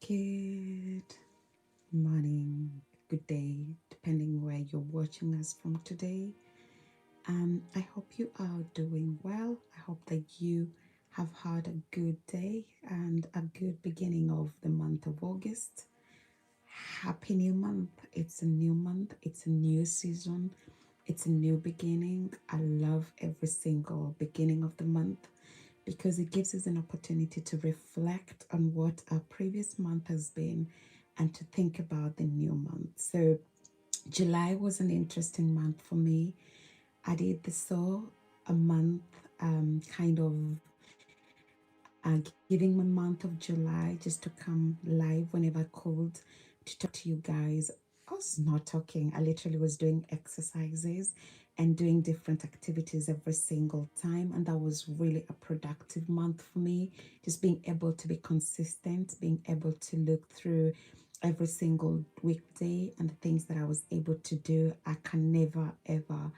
Good morning, good day, depending where you're watching us from today. I hope you are doing well. I hope that you have had a good day and a good beginning of the month of August. Happy new month. It's a new month, it's a new season, it's a new beginning. I love every single beginning of the month because it gives us an opportunity to reflect on what our previous month has been and to think about the new month. So, July was an interesting month for me. I did the so a month kind of giving my month of July just to come live whenever I could to talk to you guys. I was not talking, I literally was doing exercises and doing different activities every single time. And that was really a productive month for me. Just being able to be consistent, being able to look through every single weekday and the things that I was able to do. I can never ever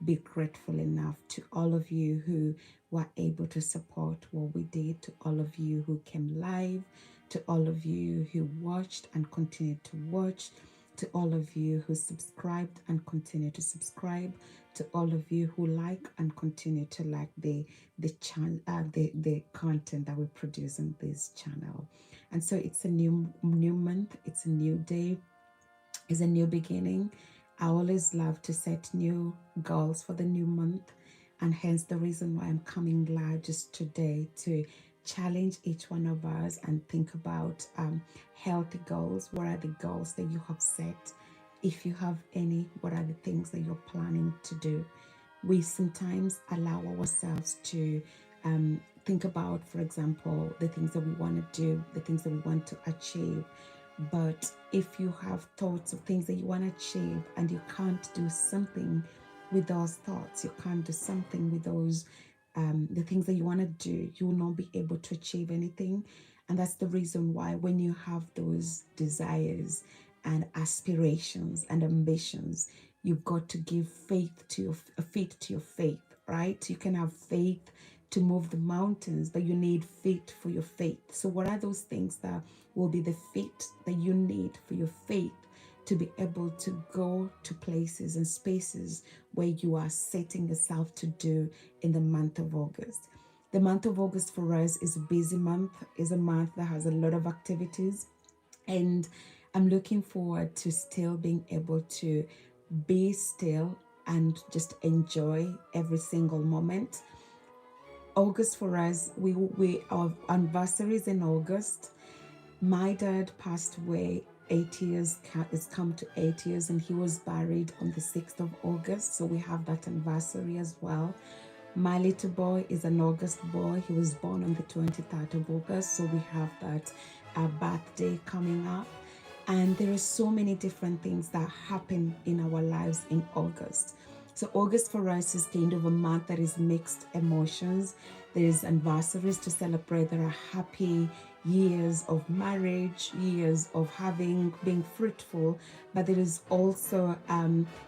be grateful enough to all of you who were able to support what we did, to all of you who came live, to all of you who watched and continued to watch, to all of you who subscribed and continue to subscribe, to all of you who like and continue to like the content that we produce on this channel. And so it's a new month, it's a new day, it's a new beginning. I always love to set new goals for the new month, and hence the reason why I'm coming live just today to challenge each one of us and think about healthy goals. What are the goals that you have set? If you have any, what are the things that you're planning to do? We sometimes allow ourselves to think about, for example, the things that we want to do, the things that we want to achieve. But if you have thoughts of things that you want to achieve and you can't do something with those thoughts, you can't do something with those, the things that you want to do, you will not be able to achieve anything. And that's the reason why when you have those desires and aspirations and ambitions, you've got to give faith to your faith, right? You can have faith to move the mountains, but you need faith for your faith. So, what are those things that will be the faith that you need for your faith to be able to go to places and spaces where you are setting yourself to do in the month of August? The month of August for us is a busy month, is a month that has a lot of activities, and I'm looking forward to still being able to be still and just enjoy every single moment. August for us, we our anniversary is in August. My dad passed away 8 years. It's come to 8 years, and he was buried on the 6th of August. So we have that anniversary as well. My little boy is an August boy. He was born on the 23rd of August. So we have that birthday coming up. And there are so many different things that happen in our lives in August. So August for us is kind of a month that is mixed emotions. There's anniversaries to celebrate. There are happy years of marriage, years of being fruitful, but there is also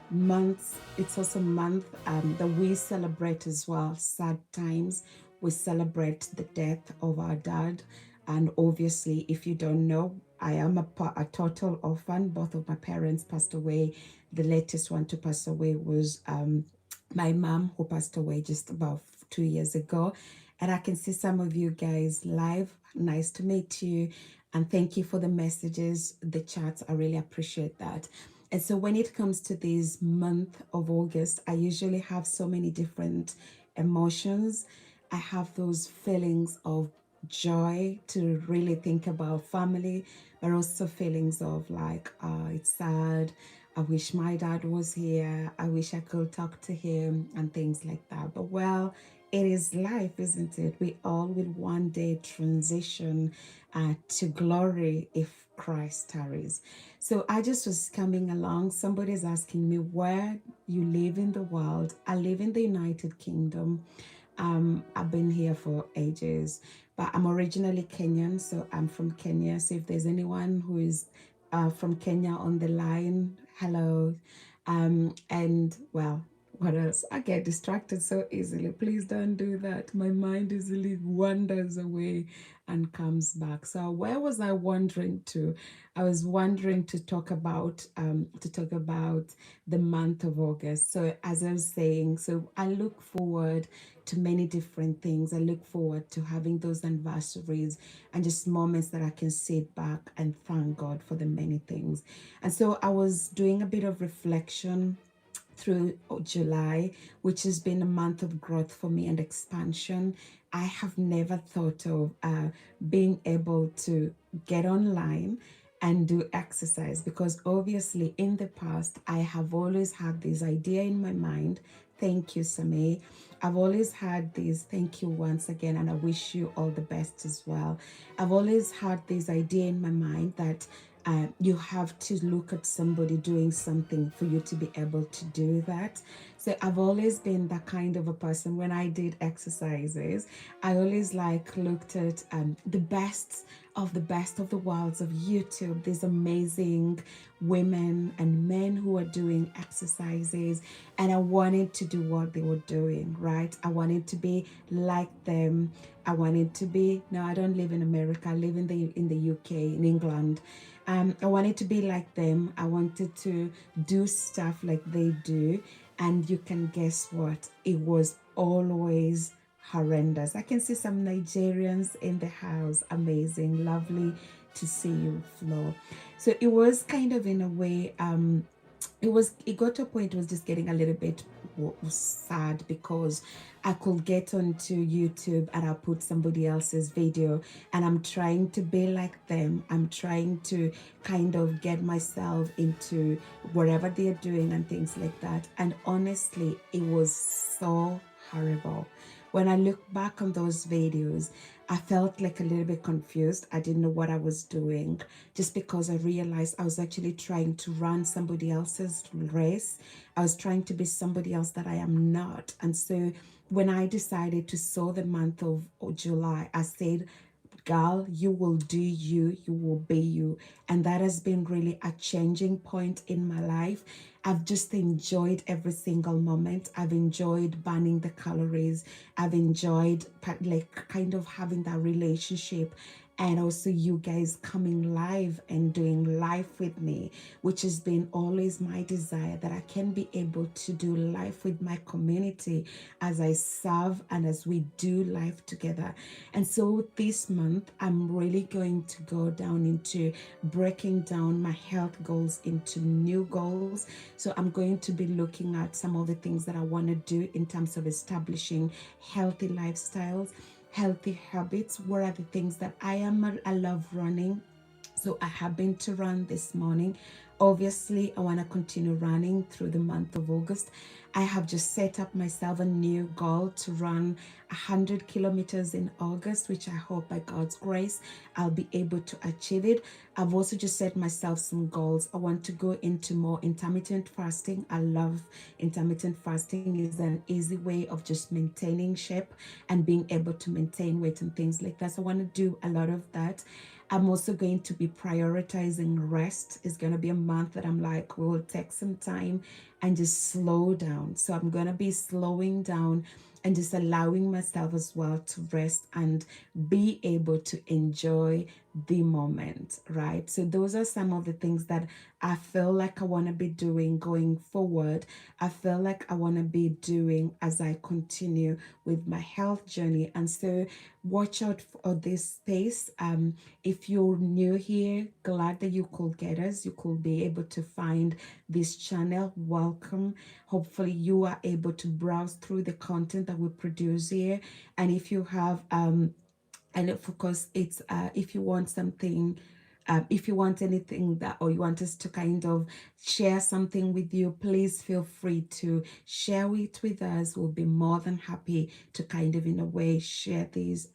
months. It's also a month that we celebrate as well. Sad times. We celebrate the death of our dad, and obviously, if you don't know, I am a total orphan. Both of my parents passed away. The latest one to pass away was my mom, who passed away just about 2 years ago. And I can see some of you guys live. Nice to meet you. And thank you for the messages, the chats. I really appreciate that. And so when it comes to this month of August, I usually have so many different emotions. I have those feelings of joy to really think about family, but also feelings of like, it's sad. I wish my dad was here. I wish I could talk to him and things like that. But well, it is life, isn't it? We all will one day transition to glory if Christ tarries. So I just was coming along. Somebody's asking me where you live in the world. I live in the United Kingdom. I've been here for ages, but I'm originally Kenyan, so I'm from Kenya. So if there's anyone who is from Kenya on the line, hello. And well, what else? I get distracted so easily. Please don't do that. My mind easily wanders away. and comes back. So where was I wandering to? I was wondering to talk about the month of August. So as I was saying, so I look forward to many different things. I look forward to having those anniversaries and just moments that I can sit back and thank God for the many things. And so I was doing a bit of reflection through July, which has been a month of growth for me and expansion. I have never thought of being able to get online and do exercise, because obviously in the past I have always had this idea in my mind. Thank you, Same. I've always had this, thank you once again, and I wish you all the best as well. I've always had this idea in my mind that you have to look at somebody doing something for you to be able to do that. So I've always been that kind of a person. When I did exercises, I always like looked at the best of the worlds of YouTube, these amazing women and men who are doing exercises, and I wanted to do what they were doing, right? I wanted to be like them. I wanted to be, no, I don't live in America, I live in the UK, in England. I wanted to be like them. I wanted to do stuff like they do. And you can guess what? It was always horrendous. I can see some Nigerians in the house. Amazing. Lovely to see you, Flo. So it was kind of in a way, it got to a point it was just getting a little bit sad, because I could get onto YouTube and I'll put somebody else's video and I'm trying to be like them. I'm trying to kind of get myself into whatever they're doing and things like that. And honestly, it was so horrible. When I look back on those videos, I felt like a little bit confused. I didn't know what I was doing, just because I realized I was actually trying to run somebody else's race. I was trying to be somebody else that I am not. And so when I decided to sow the month of July, I said, girl, you will do you, you will be you. And that has been really a changing point in my life. I've just enjoyed every single moment. I've enjoyed burning the calories. I've enjoyed like kind of having that relationship, and also you guys coming live and doing life with me, which has been always my desire, that I can be able to do life with my community as I serve and as we do life together. And so this month, I'm really going to go down into breaking down my health goals into new goals. So I'm going to be looking at some of the things that I want to do in terms of establishing healthy lifestyles, healthy habits. What are the things that I love running. So I have been to run this morning. Obviously, I want to continue running through the month of August. I have just set up myself a new goal to run 100 kilometers in August, which I hope by God's grace I'll be able to achieve it. I've also just set myself some goals. I want to go into more intermittent fasting. I love intermittent fasting. Is an easy way of just maintaining shape and being able to maintain weight and things like that. So I want to do a lot of that. I'm also going to be prioritizing rest. It's going to be a month that I'm like, we will take some time and just slow down. So I'm going to be slowing down and just allowing myself as well to rest and be able to enjoy the moment, right? So those are some of the things that I feel like I want to be doing going forward. I feel like I want to be doing as I continue with my health journey. And so watch out for this space. If you're new here, glad that you could get us. You could be able to find this channel. Welcome. Hopefully you are able to browse through the content that we produce here. And if you have and of course it's if you want something, if you want anything that, or you want us to kind of share something with you, please feel free to share it with us. We'll be more than happy to kind of in a way share these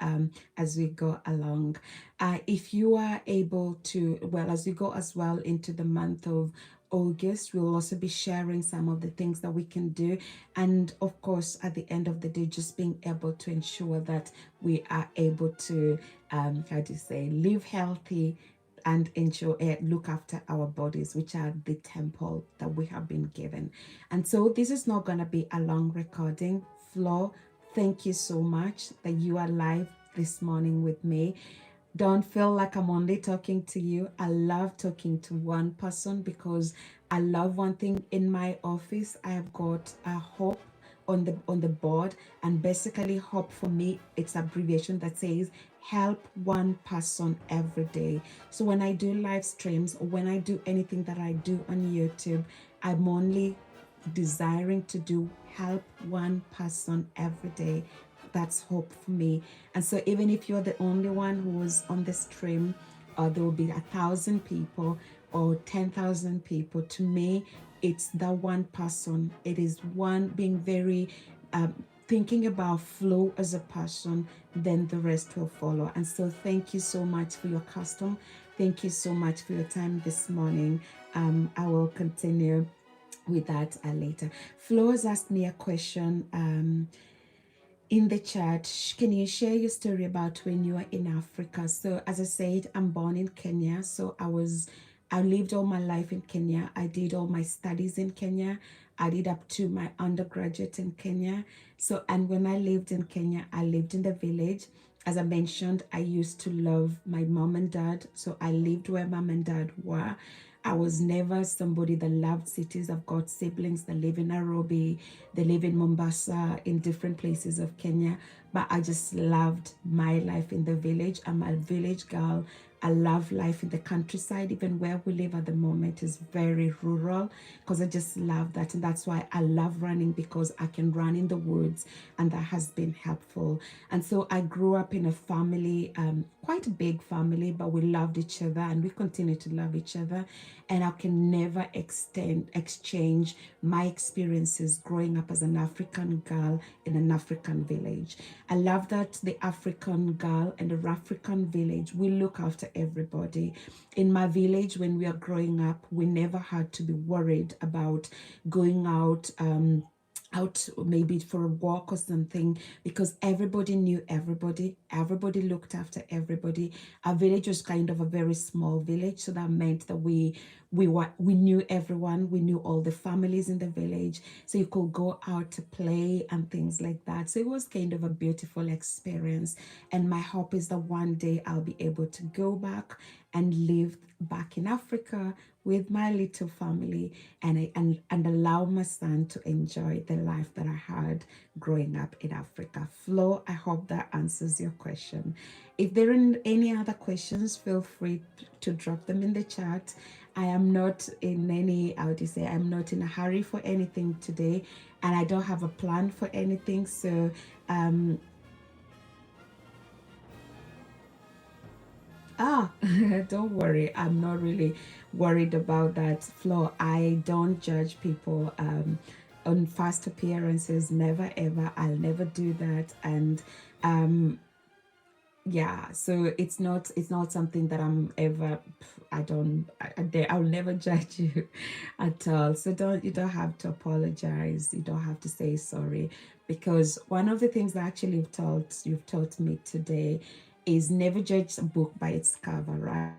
as we go along. If you are able to, well, as we go as well into the month of August, we'll also be sharing some of the things that we can do. And of course, at the end of the day, just being able to ensure that we are able to, how do you say, live healthy and ensure, look after our bodies, which are the temple that we have been given. And so this is not going to be a long recording. Flo, thank you so much that you are live this morning with me. Don't feel like I'm only talking to you. I love talking to one person because I love one thing in my office. I have got a hope on the board, and basically hope for me, it's abbreviation that says help one person every day. So when I do live streams or when I do anything that I do on YouTube, I'm only desiring to do help one person every day. That's hope for me. And so even if you're the only one who was on the stream, or there will be 1,000 people or 10,000 people, to me it's that one person. It is one being very thinking about flow as a person, then the rest will follow. And so thank you so much for your custom. Thank you so much for your time this morning. I will continue with that later. Flo has asked me a question in the chat. Can you share your story about when you were in Africa? So as I said, I'm born in Kenya. So I lived all my life in Kenya. I did all my studies in Kenya. I did up to my undergraduate in Kenya. So, and when I lived in Kenya, I lived in the village. As I mentioned, I used to love my mom and dad. So I lived where mom and dad were. I was never somebody that loved cities. I've got siblings that live in Nairobi, they live in Mombasa, in different places of Kenya. But I just loved my life in the village. I'm a village girl. I love life in the countryside. Even where we live at the moment is very rural because I just love that. And that's why I love running, because I can run in the woods, and that has been helpful. And so I grew up in a family, quite a big family, but we loved each other and we continue to love each other. And I can never exchange my experiences growing up as an African girl in an African village. I love that the African girl and the African village, we look after everybody. In my village, when we are growing up, we never had to be worried about going out maybe for a walk or something, because everybody knew everybody looked after everybody. Our village was kind of a very small village, so that meant that we knew everyone, we knew all the families in the village, so you could go out to play and things like that. So it was kind of a beautiful experience, and my hope is that one day I'll be able to go back and live back in Africa with my little family, and allow my son to enjoy the life that I had growing up in Africa. Flo, I hope that answers your question. If there are any other questions, feel free to drop them in the chat. I am not in any, I would say, I'm not in a hurry for anything today, and I don't have a plan for anything. So don't worry. I'm not really worried about that. Flo, I don't judge people on first appearances. Never ever. I'll never do that. And yeah, so it's not something that I'm ever, I don't, I'll never judge you at all. So you don't have to apologize, you don't have to say sorry, because one of the things that actually you've taught me today is never judge a book by its cover, right?